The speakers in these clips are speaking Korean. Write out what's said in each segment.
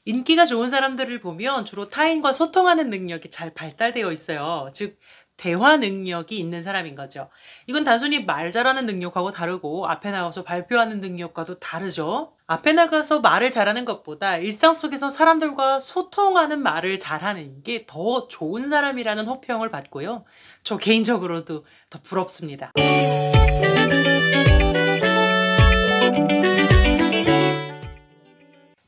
인기가 좋은 사람들을 보면 주로 타인과 소통하는 능력이 잘 발달되어 있어요. 즉, 대화 능력이 있는 사람인 거죠. 이건 단순히 말 잘하는 능력하고 다르고 앞에 나가서 발표하는 능력과도 다르죠. 앞에 나가서 말을 잘하는 것보다 일상 속에서 사람들과 소통하는 말을 잘하는 게 더 좋은 사람이라는 호평을 받고요. 저 개인적으로도 더 부럽습니다.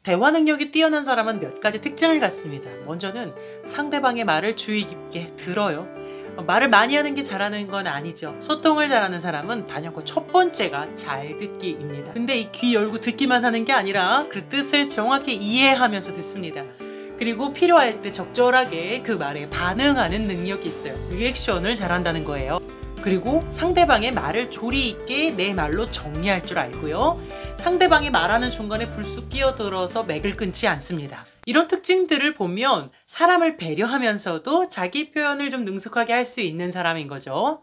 대화 능력이 뛰어난 사람은 몇 가지 특징을 갖습니다. 먼저는 상대방의 말을 주의 깊게 들어요. 말을 많이 하는 게 잘하는 건 아니죠. 소통을 잘하는 사람은 단연코 첫 번째가 잘 듣기입니다. 근데 이 귀 열고 듣기만 하는 게 아니라 그 뜻을 정확히 이해하면서 듣습니다. 그리고 필요할 때 적절하게 그 말에 반응하는 능력이 있어요. 리액션을 잘한다는 거예요. 그리고 상대방의 말을 조리 있게 내 말로 정리할 줄 알고요. 상대방이 말하는 중간에 불쑥 끼어들어서 맥을 끊지 않습니다. 이런 특징들을 보면 사람을 배려하면서도 자기 표현을 좀 능숙하게 할 수 있는 사람인 거죠.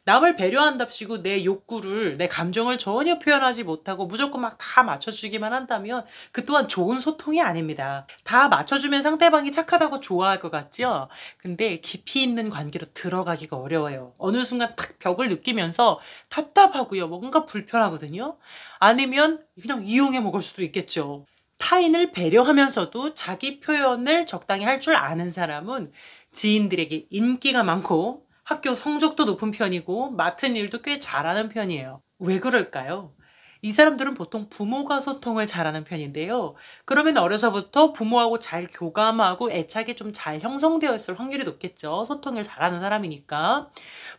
남을 배려한답시고 내 욕구를, 내 감정을 전혀 표현하지 못하고 무조건 막 다 맞춰주기만 한다면 그 또한 좋은 소통이 아닙니다. 다 맞춰주면 상대방이 착하다고 좋아할 것 같죠? 근데 깊이 있는 관계로 들어가기가 어려워요. 어느 순간 탁 벽을 느끼면서 답답하고요. 뭔가 불편하거든요. 아니면 그냥 이용해 먹을 수도 있겠죠. 타인을 배려하면서도 자기 표현을 적당히 할 줄 아는 사람은 지인들에게 인기가 많고 학교 성적도 높은 편이고 맡은 일도 꽤 잘하는 편이에요. 왜 그럴까요? 이 사람들은 보통 부모가 소통을 잘하는 편인데요. 그러면 어려서부터 부모하고 잘 교감하고 애착이 좀 잘 형성되어 있을 확률이 높겠죠. 소통을 잘하는 사람이니까.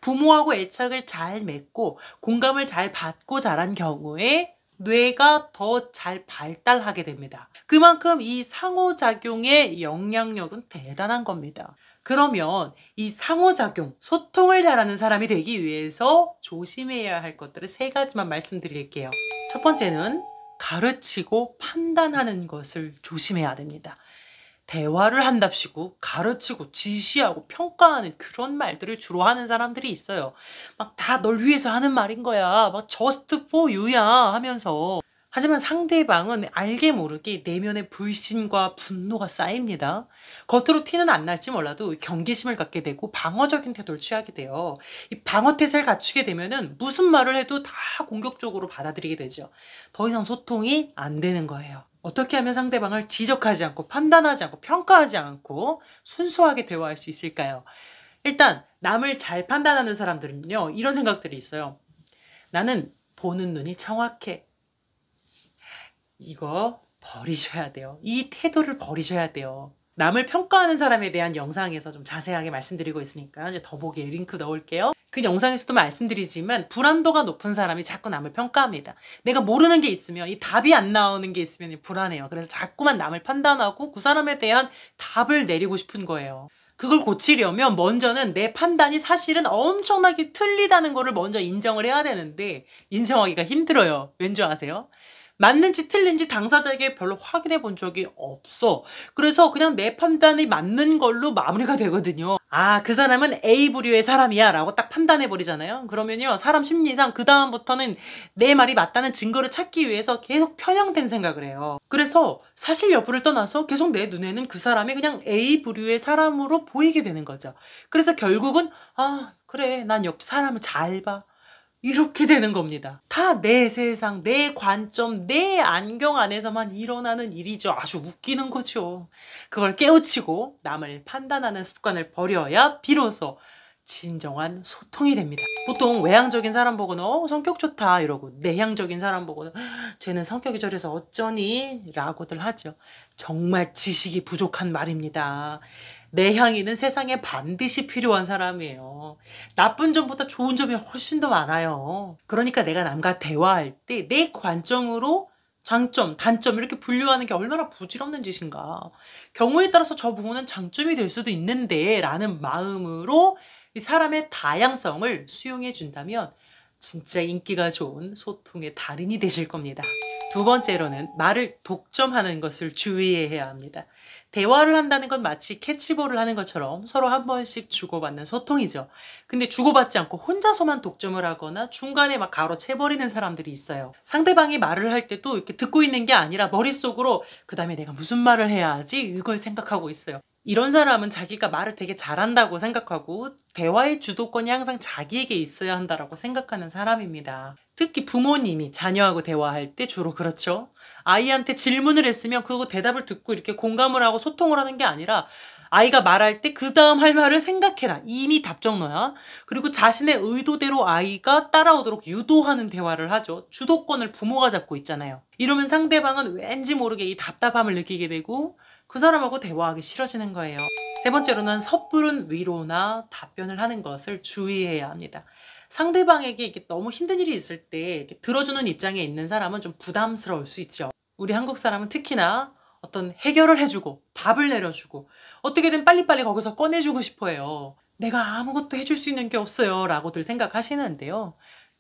부모하고 애착을 잘 맺고 공감을 잘 받고 자란 경우에 뇌가 더 잘 발달하게 됩니다. 그만큼 이 상호작용의 영향력은 대단한 겁니다. 그러면 이 상호작용, 소통을 잘하는 사람이 되기 위해서 조심해야 할 것들을 3가지만 말씀드릴게요. 첫 번째는 가르치고 판단하는 것을 조심해야 됩니다. 대화를 한답시고 가르치고 지시하고 평가하는 그런 말들을 주로 하는 사람들이 있어요. 막 다 널 위해서 하는 말인 거야. 막 just for you야 하면서. 하지만 상대방은 알게 모르게 내면의 불신과 분노가 쌓입니다. 겉으로 티는 안 날지 몰라도 경계심을 갖게 되고 방어적인 태도를 취하게 돼요. 이 방어태세를 갖추게 되면은 무슨 말을 해도 다 공격적으로 받아들이게 되죠. 더 이상 소통이 안 되는 거예요. 어떻게 하면 상대방을 지적하지 않고 판단하지 않고 평가하지 않고 순수하게 대화할 수 있을까요? 일단 남을 잘 판단하는 사람들은요, 이런 생각들이 있어요. 나는 보는 눈이 정확해. 이거 버리셔야 돼요. 이 태도를 버리셔야 돼요. 남을 평가하는 사람에 대한 영상에서 좀 자세하게 말씀드리고 있으니까 이제 더보기에 링크 넣을게요. 그 영상에서도 말씀드리지만 불안도가 높은 사람이 자꾸 남을 평가합니다. 내가 모르는 게 있으면, 이 답이 안 나오는 게 있으면 불안해요. 그래서 자꾸만 남을 판단하고 그 사람에 대한 답을 내리고 싶은 거예요. 그걸 고치려면 먼저는 내 판단이 사실은 엄청나게 틀리다는 거를 먼저 인정을 해야 되는데 인정하기가 힘들어요. 왠지 아세요? 맞는지 틀린지 당사자에게 별로 확인해 본 적이 없어. 그래서 그냥 내 판단이 맞는 걸로 마무리가 되거든요. 아, 그 사람은 A 부류의 사람이야 라고 딱 판단해 버리잖아요. 그러면요, 사람 심리상 그 다음부터는 내 말이 맞다는 증거를 찾기 위해서 계속 편향된 생각을 해요. 그래서 사실 여부를 떠나서 계속 내 눈에는 그 사람이 그냥 A 부류의 사람으로 보이게 되는 거죠. 그래서 결국은 아, 그래, 난 역시 사람을 잘 봐. 이렇게 되는 겁니다. 다 내 세상, 내 관점, 내 안경 안에서만 일어나는 일이죠. 아주 웃기는 거죠. 그걸 깨우치고 남을 판단하는 습관을 버려야 비로소 진정한 소통이 됩니다. 보통 외향적인 사람 보고는 성격 좋다 이러고, 내향적인 사람 보고는 쟤는 성격이 저래서 어쩌니? 라고들 하죠. 정말 지식이 부족한 말입니다. 내향인은 세상에 반드시 필요한 사람이에요. 나쁜 점보다 좋은 점이 훨씬 더 많아요. 그러니까 내가 남과 대화할 때 내 관점으로 장점, 단점 이렇게 분류하는 게 얼마나 부질없는 짓인가. 경우에 따라서 저 부분은 장점이 될 수도 있는데 라는 마음으로 이 사람의 다양성을 수용해 준다면 진짜 인기가 좋은 소통의 달인이 되실 겁니다. 두 번째로는 말을 독점하는 것을 주의해야 합니다. 대화를 한다는 건 마치 캐치볼을 하는 것처럼 서로 한 번씩 주고받는 소통이죠. 근데 주고받지 않고 혼자서만 독점을 하거나 중간에 막 가로채버리는 사람들이 있어요. 상대방이 말을 할 때도 이렇게 듣고 있는 게 아니라 머릿속으로 그 다음에 내가 무슨 말을 해야 하지? 이걸 생각하고 있어요. 이런 사람은 자기가 말을 되게 잘한다고 생각하고 대화의 주도권이 항상 자기에게 있어야 한다고 생각하는 사람입니다. 특히 부모님이 자녀하고 대화할 때 주로 그렇죠. 아이한테 질문을 했으면 그거 대답을 듣고 이렇게 공감을 하고 소통을 하는 게 아니라 아이가 말할 때 그 다음 할 말을 생각해라. 이미 답정너야. 그리고 자신의 의도대로 아이가 따라오도록 유도하는 대화를 하죠. 주도권을 부모가 잡고 있잖아요. 이러면 상대방은 왠지 모르게 이 답답함을 느끼게 되고 그 사람하고 대화하기 싫어지는 거예요. 세 번째로는 섣부른 위로나 답변을 하는 것을 주의해야 합니다. 상대방에게 이렇게 너무 힘든 일이 있을 때 이렇게 들어주는 입장에 있는 사람은 좀 부담스러울 수 있죠. 우리 한국 사람은 특히나 어떤 해결을 해주고 답을 내려주고 어떻게든 빨리빨리 거기서 꺼내주고 싶어해요. 내가 아무것도 해줄 수 있는 게 없어요 라고들 생각하시는데요.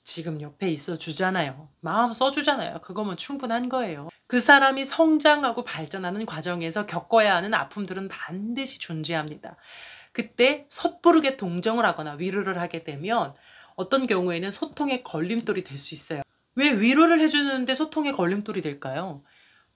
지금 옆에 있어 주잖아요. 마음 써주잖아요. 그거면 충분한 거예요. 그 사람이 성장하고 발전하는 과정에서 겪어야 하는 아픔들은 반드시 존재합니다. 그때 섣부르게 동정을 하거나 위로를 하게 되면 어떤 경우에는 소통의 걸림돌이 될 수 있어요. 왜 위로를 해주는데 소통의 걸림돌이 될까요?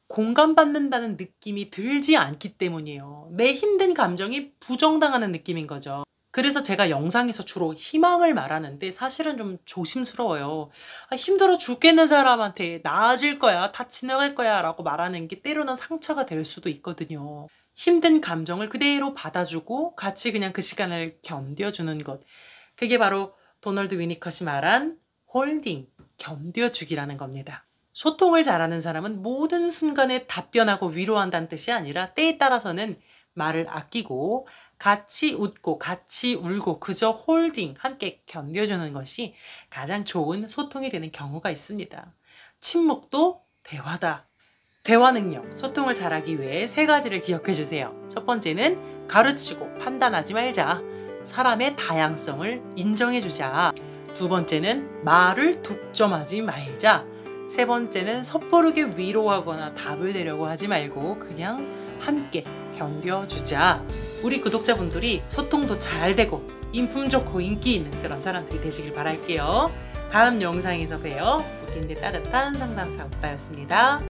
공감받는다는 느낌이 들지 않기 때문이에요. 내 힘든 감정이 부정당하는 느낌인 거죠. 그래서 제가 영상에서 주로 희망을 말하는데 사실은 좀 조심스러워요. 힘들어 죽겠는 사람한테 나아질 거야, 다 지나갈 거야 라고 말하는 게 때로는 상처가 될 수도 있거든요. 힘든 감정을 그대로 받아주고 같이 그냥 그 시간을 견뎌주는 것. 그게 바로 도널드 위니컷이 말한 홀딩, 견뎌주기라는 겁니다. 소통을 잘하는 사람은 모든 순간에 답변하고 위로한다는 뜻이 아니라 때에 따라서는 말을 아끼고 같이 웃고 같이 울고 그저 홀딩, 함께 견뎌주는 것이 가장 좋은 소통이 되는 경우가 있습니다. 침묵도 대화다. 대화 능력, 소통을 잘하기 위해 세 가지를 기억해 주세요. 첫 번째는 가르치고 판단하지 말자. 사람의 다양성을 인정해 주자. 두 번째는 말을 독점하지 말자. 세 번째는 섣부르게 위로하거나 답을 내려고 하지 말고 그냥 함께 견뎌주자. 우리 구독자분들이 소통도 잘 되고 인품 좋고 인기 있는 그런 사람들이 되시길 바랄게요. 다음 영상에서 봬요. 웃긴데 따뜻한 상담사 오빠였습니다.